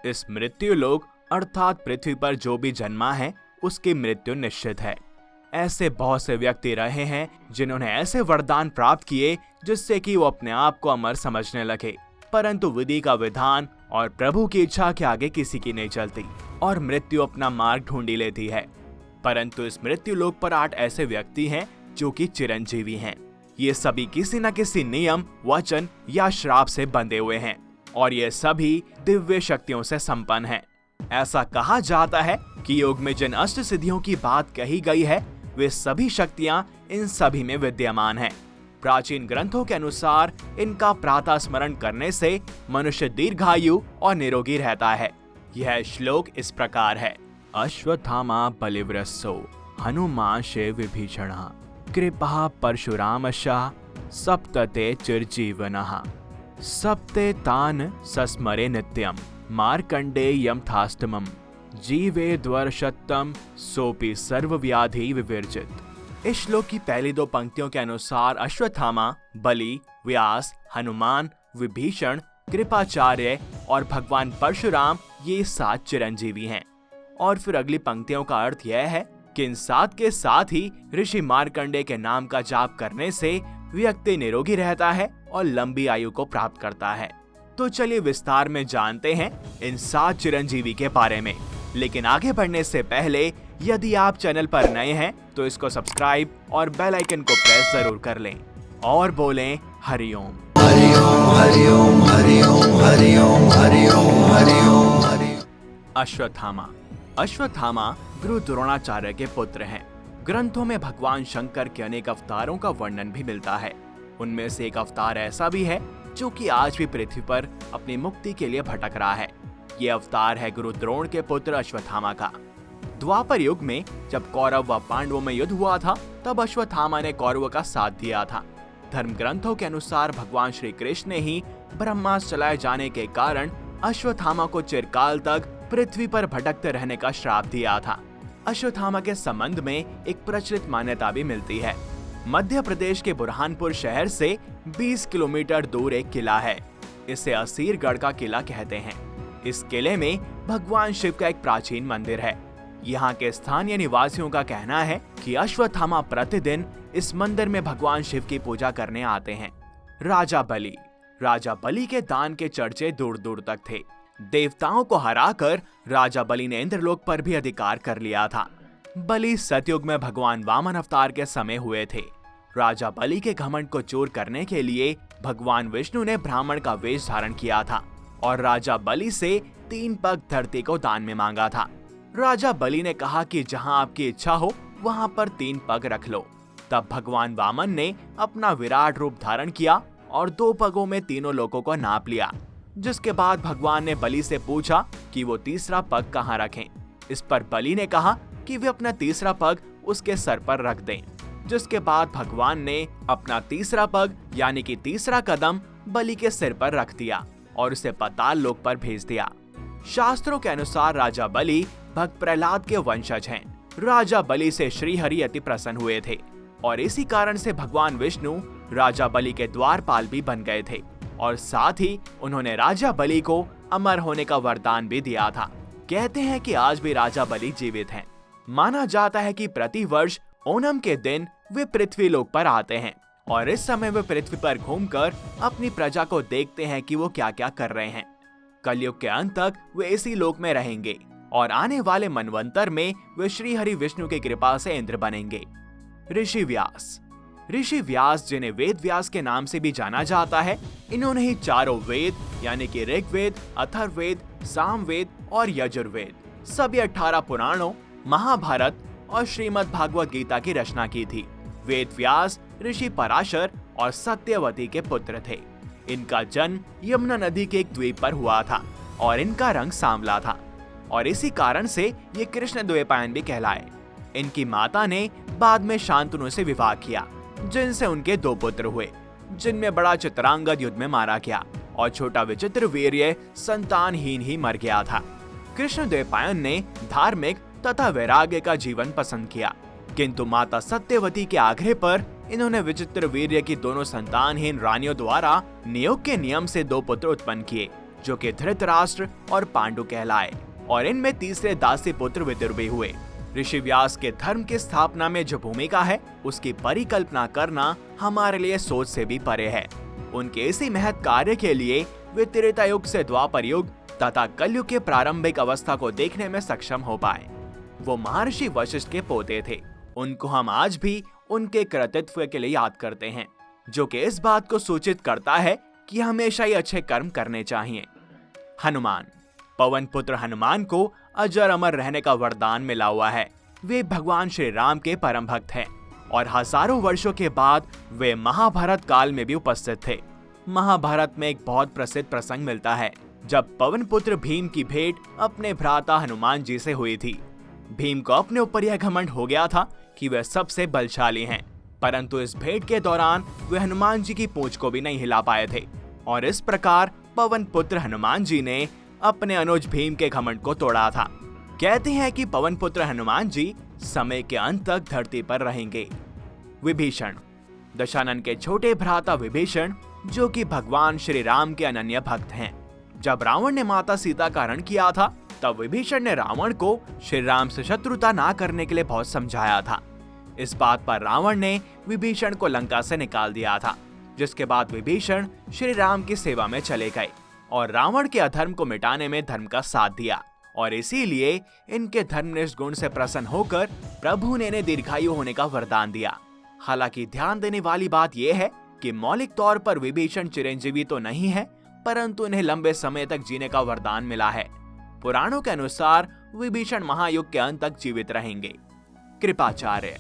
इस मृत्यु लोक अर्थात पृथ्वी पर जो भी जन्मा है उसकी मृत्यु निश्चित है। ऐसे बहुत से व्यक्ति रहे हैं जिन्होंने ऐसे वरदान प्राप्त किए जिससे कि वो अपने आप को अमर समझने लगे, परंतु विधि का विधान और प्रभु की इच्छा के आगे किसी की नहीं चलती और मृत्यु अपना मार्ग ढूंढी लेती है। परंतु इस मृत्यु लोक पर 8 ऐसे व्यक्ति हैं जो कि चिरंजीवी हैं। ये सभी किसी न किसी नियम, वचन या श्राप से बंधे हुए हैं और ये सभी दिव्य शक्तियों से संपन्न हैं। ऐसा कहा जाता है कि योग में जिन अष्ट सिद्धियों की बात कही गई है वे सभी शक्तियां इन सभी में विद्यमान हैं। प्राचीन ग्रंथों के अनुसार इनका प्रातः स्मरण करने से मनुष्य दीर्घायु और निरोगी रहता है। यह श्लोक इस प्रकार है। अश्वत्थामा बलिव्रस्सो हनुमांशे विभीषणः कृपा परशुरामशः सप्तते चिरजीवनः सप्ते तान् सस्मरे नित्यम् मार्कंडेयं थास्तमम् जीवेद्वर्षत्तम सोपि सर्वव्याधि विवर्जित। इस श्लोक की पहली 2 पंक्तियों के अनुसार अश्वत्थामा, बलि, व्यास, हनुमान, विभीषण, कृपाचार्य और भगवान परशुराम ये 7 चिरंजीवी हैं। और फिर अगली पंक्तियों का अर्थ यह है कि इन 7 के साथ ही ऋषि मार्कंडेय के नाम का जाप करने से व्यक्ति निरोगी रहता है और लंबी आयु को प्राप्त करता है। तो चलिए विस्तार में जानते हैं इन 7 चिरंजीवी के बारे में। लेकिन आगे बढ़ने से पहले यदि आप चैनल पर नए हैं तो इसको सब्सक्राइब और बेल आइकन को प्रेस जरूर कर लें और बोलें हरिओम हरिओम हरिओम हरिओम हरिओम हरिओम हरिओम हरिओम। अश्वत्थामा। अश्वत्थामा गुरु द्रोणाचार्य के पुत्र हैं। ग्रंथों में भगवान शंकर के अनेक अवतारों का वर्णन भी मिलता है। उनमें से एक अवतार ऐसा भी है जो कि आज भी पृथ्वी पर अपनी मुक्ति के लिए भटक रहा है। ये अवतार है गुरु द्रोण के पुत्र अश्वत्थामा का। द्वापर युग में जब कौरव व पांडवों में युद्ध हुआ था तब अश्वत्थामा ने कौरवों का साथ दिया था। धर्म ग्रंथों के अनुसार भगवान श्री कृष्ण ने ही ब्रह्मास्त्र चलाए जाने के कारण अश्वत्थामा को चिरकाल तक पृथ्वी पर भटकते रहने का श्राप दिया था। अश्वत्थामा के संबंध में एक प्रचलित मान्यता भी मिलती है। मध्य प्रदेश के बुरहानपुर शहर से 20 किलोमीटर दूर एक किला है। इसे असीरगढ़ का किला कहते हैं। इस किले में भगवान शिव का एक प्राचीन मंदिर है। यहाँ के स्थानीय निवासियों का कहना है कि अश्वत्थामा प्रतिदिन इस मंदिर में भगवान शिव की पूजा करने आते हैं। राजा बलि के दान के चर्चे दूर दूर तक थे। देवताओं को हराकर राजा बलि ने इंद्रलोक पर भी अधिकार कर लिया था। बलि सतयुग में भगवान वामन अवतार के समय हुए थे। राजा बलि के घमंड को चूर करने के लिए भगवान विष्णु ने ब्राह्मण का वेश धारण किया था और राजा बलि से 3 पग धरती को दान में मांगा था। राजा बलि ने कहा कि जहां आपकी इच्छा हो वहां पर 3 पग रख लो। तब भगवान वामन ने अपना विराट रूप धारण किया और 2 पगों में तीनों लोगों को नाप लिया। जिसके बाद भगवान ने बलि से पूछा कि वो तीसरा पग कहाँ रखें। इस पर बलि ने कहा कि वे अपना तीसरा पग उसके सर पर रख दें। जिसके बाद भगवान ने अपना तीसरा पग यानी कि तीसरा कदम बलि के सिर पर रख दिया और उसे पाताल लोक पर भेज दिया। शास्त्रों के अनुसार राजा बलि भक्त प्रहलाद के वंशज हैं। राजा बलि से श्री हरि अति प्रसन्न हुए थे और इसी कारण से भगवान विष्णु राजा बलि के द्वारपाल भी बन गए थे और साथ ही उन्होंने राजा बलि को अमर होने का वरदान भी दिया था। कहते हैं कि आज भी राजा बलि जीवित हैं। माना जाता है कि प्रति वर्ष ओणम के दिन वे पृथ्वी लोक पर आते हैं और इस समय वे पृथ्वी पर घूमकर अपनी प्रजा को देखते हैं कि वो क्या क्या कर रहे हैं। कलयुग के अंत तक वे इसी लोक में रहेंगे और आने वाले मनवंतर में वे श्री हरि विष्णु की कृपा से इंद्र बनेंगे। ऋषि व्यास जिन्हें वेद व्यास के नाम से भी जाना जाता है, इन्होंने ही चारों वेद यानी कि ऋग्वेद, अथर्ववेद, सामवेद और यजुर्वेद सभी 18 पुराणों, महाभारत और श्रीमद् भागवत गीता की रचना की थी। वेद व्यास ऋषि पराशर और सत्यवती के पुत्र थे। इनका जन्म यमुना नदी के एक द्वीप पर हुआ था और इनका रंग सांवला था और इसी कारण से ये कृष्ण द्वैपायन भी कहलाए। इनकी माता ने बाद में शांतनु से विवाह किया जिनसे उनके 2 पुत्र हुए, जिनमें बड़ा चित्रांगद युद्ध में मारा गया और छोटा विचित्रवीर्य संतानहीन ही मर गया था। कृष्ण द्वैपायन ने धार्मिक तथा वैराग्य का जीवन पसंद किया, किंतु माता सत्यवती के आग्रह पर इन्होंने विचित्रवीर्य की दोनों संतानहीन रानियों द्वारा नियोग के नियम से 2 पुत्र उत्पन्न किए जो कि धृतराष्ट्र और पांडु कहलाए, और इनमें तीसरे दासी पुत्र विदुर भी हुए। ऋषि व्यास के धर्म की स्थापना में जो भूमिका है उसकी परिकल्पना करना हमारे लिए सोच से भी परे है। उनके इसी महत् कार्य के लिए वे त्रेता युग से द्वापर युग तथा कलयुग के प्रारंभिक अवस्था को देखने में सक्षम हो पाए। वो महर्षि वशिष्ठ के पोते थे। उनको हम आज भी उनके कृतित्व के लिए याद करते हैं, जो कि इस बात को सूचित करता है कि हमेशा ही अच्छे कर्म करने चाहिए। हनुमान। पवन पुत्र हनुमान को अजर अमर रहने का वरदान मिला हुआ है। वे भगवान श्री राम के परम भक्त हैं और हजारों वर्षों के बाद वे महाभारत काल में भी उपस्थित थे। महाभारत में एक बहुत प्रसिद्ध प्रसंग मिलता है जब पवन पुत्र भीम की भेंट अपने भ्राता हनुमान जी से हुई थी। भीम को अपने ऊपर यह घमंड हो गया था कि वे सबसे बलशाली हैं, परंतु इस भेंट के दौरान वे हनुमान जी की पूंछ को भी नहीं हिला पाए थे, और इस प्रकार पवन पुत्र हनुमान जी ने अपने अनुज भीम के घमंड को तोड़ा था। कहते हैं कि पवन पुत्र हनुमान जी समय के अंत तक धरती पर रहेंगे। विभीषण। दशानन के छोटे भ्राता विभीषण, जो कि भगवान श्री राम के अनन्य भक्त हैं। जब रावण ने माता सीता का हरण किया था, तब विभीषण ने रावण को श्री राम से शत्रुता ना करने के लिए बहुत समझाया था। इस बात पर रावण ने विभीषण को लंका से निकाल दिया था, जिसके बाद विभीषण श्री राम की सेवा में चले गए और रावण के अधर्म को मिटाने में धर्म का साथ दिया, और इसीलिए इनके धर्मनिष्ठ गुण से प्रसन्न होकर प्रभु ने इन्हें दीर्घायु होने का वरदान दिया। हालांकि ध्यान देने वाली बात यह है कि मौलिक तौर पर विभीषण चिरंजीवी तो नहीं है, परंतु इन्हें लंबे समय तक जीने का वरदान मिला है। पुराणों के अनुसार विभीषण महायुग के अंत तक जीवित रहेंगे। कृपाचार्य।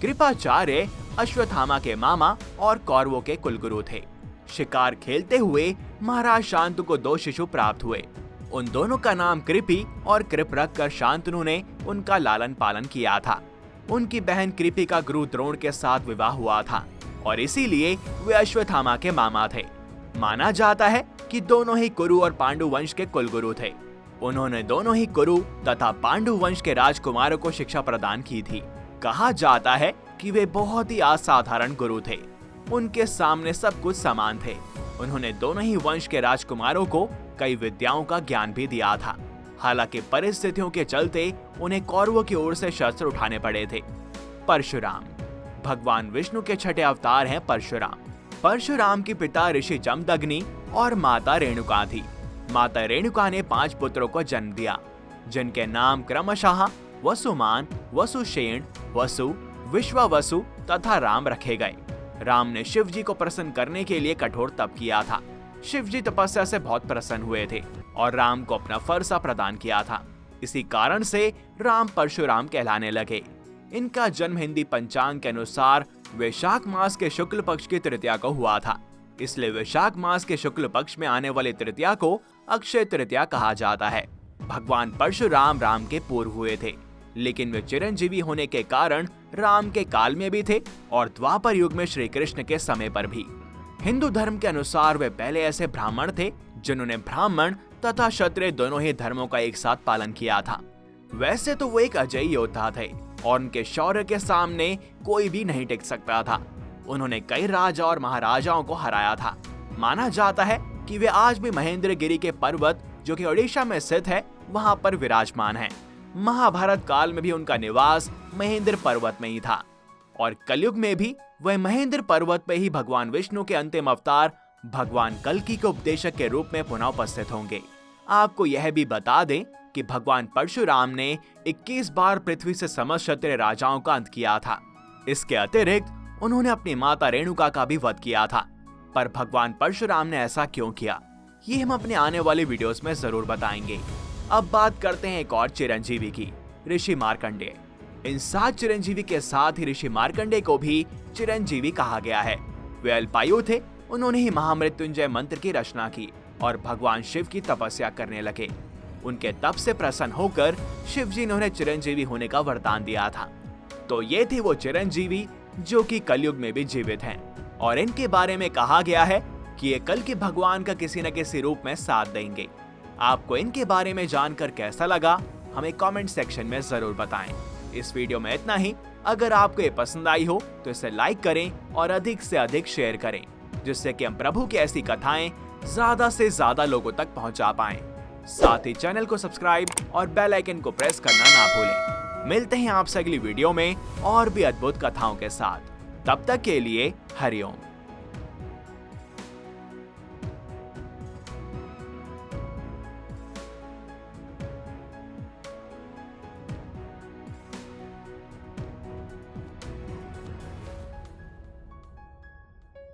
कृपाचार्य अश्वत्थामा के मामा और कौरवों के कुलगुरु थे। शिकार खेलते हुए महाराज शांतनु को 2 शिशु प्राप्त हुए। उन दोनों का नाम कृपि और कृप रखकर शांतनु ने उनका लालन पालन किया था। उनकी बहन कृपि का गुरु द्रोण के साथ विवाह हुआ था और इसीलिए वे अश्वत्थामा के मामा थे। माना जाता है कि दोनों ही कुरु और पांडु वंश के कुलगुरु थे। उन्होंने दोनों ही कुरु तथा पांडु वंश के राजकुमारों को शिक्षा प्रदान की थी। कहा जाता है कि वे बहुत ही असाधारण गुरु थे। उनके सामने सब कुछ समान थे। उन्होंने दोनों ही वंश के राजकुमारों को कई विद्याओं का ज्ञान भी दिया था। हालांकि परिस्थितियों के चलते उन्हें कौरवों की ओर से शस्त्र उठाने पड़े थे। परशुराम। भगवान विष्णु के छठे अवतार हैं परशुराम। परशुराम के पिता ऋषि जमदग्नि और माता रेणुका थी। माता रेणुका ने 5 पुत्रों को जन्म दिया, जिनके नाम क्रमशः वसुमान, वसुषेण, वसु, विश्वावसु तथा राम रखे गए। राम ने शिव जी को प्रसन्न करने के लिए कठोर तप किया था। शिव जी तपस्या से बहुत प्रसन्न हुए थे और राम को अपना फरसा प्रदान किया था। इसी कारण से राम परशुराम कहलाने लगे। इनका जन्म हिंदी पंचांग के अनुसार वैशाख मास के शुक्ल पक्ष की तृतीया को हुआ था। इसलिए वैशाख मास के शुक्ल पक्ष में आने वाली तृतीया को अक्षय तृतीया कहा जाता है। भगवान परशुराम राम के पूर्व हुए थे, लेकिन वे चिरंजीवी होने के कारण राम के काल में भी थे और द्वापर युग में श्री कृष्ण के समय पर भी। हिंदू धर्म के अनुसार वे पहले ऐसे ब्राह्मण थे जिन्होंने ब्राह्मण तथा क्षत्रिय दोनों ही धर्मों का एक साथ पालन किया था। वैसे तो वो एक अजय योद्धा थे और उनके शौर्य के सामने कोई भी नहीं टिक सकता था। उन्होंने कई राजा और महाराजाओं को हराया था। माना जाता है कि वे आज भी महेंद्रगिरी के पर्वत, जो कि ओडिशा में स्थित है, वहां पर विराजमान हैं। महाभारत काल में भी उनका निवास महेंद्र पर्वत में ही था और कलयुग में भी वह महेंद्र पर्वत पे ही भगवान विष्णु के अंतिम अवतार भगवान कल्कि के उपदेशक के रूप में पुनः उपस्थित होंगे। आपको यह भी बता दें कि भगवान परशुराम ने 21 बार पृथ्वी से समस्त क्षत्रिय राजाओं का अंत किया था। इसके अतिरिक्त उन्होंने अपनी माता रेणुका का भी वध किया था। पर भगवान परशुराम ने ऐसा क्यों किया, ये हम अपने आने वाले वीडियोस में जरूर बताएंगे। अब बात करते हैं एक और चिरंजीवी की, ऋषि मार्कंडेय। इन 7 चिरंजीवी के साथ ही ऋषि मार्कंडेय को भी चिरंजीवी कहा गया है। वे अल्पायु थे। उन्होंने ही महामृत्युंजय मंत्र की रचना की और भगवान शिव की तपस्या करने लगे। उनके तप से प्रसन्न होकर शिव जी ने उन्हें चिरंजीवी होने का वरदान दिया था। तो ये थे वो चिरंजीवी जो कि कलयुग में भी जीवित हैं और इनके बारे में कहा गया है कि ये कल के भगवान का किसी न किसी रूप में साथ देंगे। आपको इनके बारे में जानकर कैसा लगा, हमें कमेंट सेक्शन में जरूर बताएं। इस वीडियो में इतना ही। अगर आपको ये पसंद आई हो तो इसे लाइक करें और अधिक से अधिक शेयर करें, जिससे कि हम प्रभु की ऐसी कथाएं ज्यादा से ज्यादा लोगों तक पहुंचा पाएं। साथ ही चैनल को सब्सक्राइब और बेल आइकन को प्रेस करना ना भूलें। मिलते हैं आपसे अगली वीडियो में और भी अद्भुत कथाओं के साथ। तब तक के लिए हरिओम।